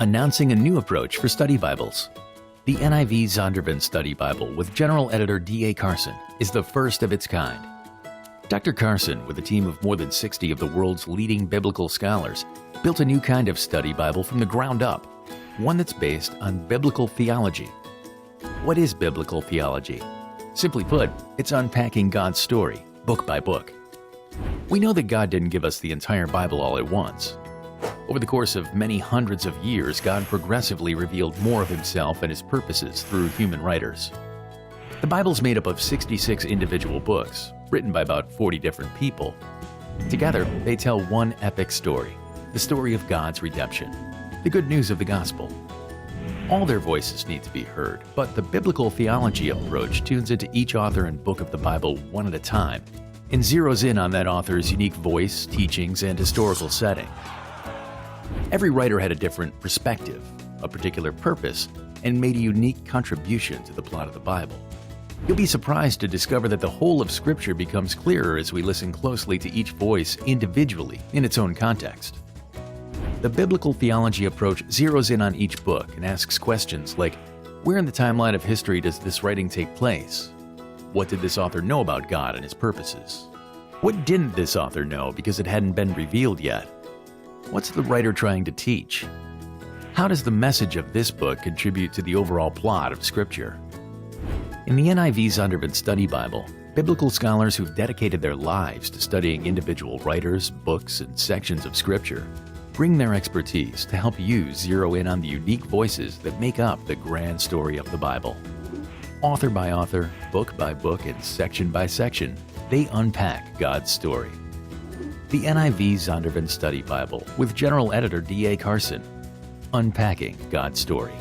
Announcing a new approach for study Bibles. The NIV Zondervan Study Bible with General Editor D.A. Carson is the first of its kind. Dr. Carson, with a team of more than 60 of the world's leading biblical scholars, built a new kind of study Bible from the ground up, one that's based on biblical theology. What is biblical theology? Simply put, it's unpacking God's story, book by book. We know that God didn't give us the entire Bible all at once. Over the course of many hundreds of years, God progressively revealed more of himself and his purposes through human writers. The Bible's made up of 66 individual books, written by about 40 different people. Together, they tell one epic story, the story of God's redemption, the good news of the gospel. All their voices need to be heard, but the biblical theology approach tunes into each author and book of the Bible one at a time and zeroes in on that author's unique voice, teachings, and historical setting. Every writer had a different perspective, a particular purpose, and made a unique contribution to the plot of the Bible. You'll be surprised to discover that the whole of Scripture becomes clearer as we listen closely to each voice individually in its own context. The biblical theology approach zeroes in on each book and asks questions like, where in the timeline of history does this writing take place? What did this author know about God and his purposes? What didn't this author know because it hadn't been revealed yet? What's the writer trying to teach? How does the message of this book contribute to the overall plot of Scripture? In the NIV Zondervan Study Bible, biblical scholars who've dedicated their lives to studying individual writers, books, and sections of Scripture bring their expertise to help you zero in on the unique voices that make up the grand story of the Bible. Author by author, book by book, and section by section, they unpack God's story. The NIV Zondervan Study Bible with General Editor D.A. Carson, Unpacking God's Story.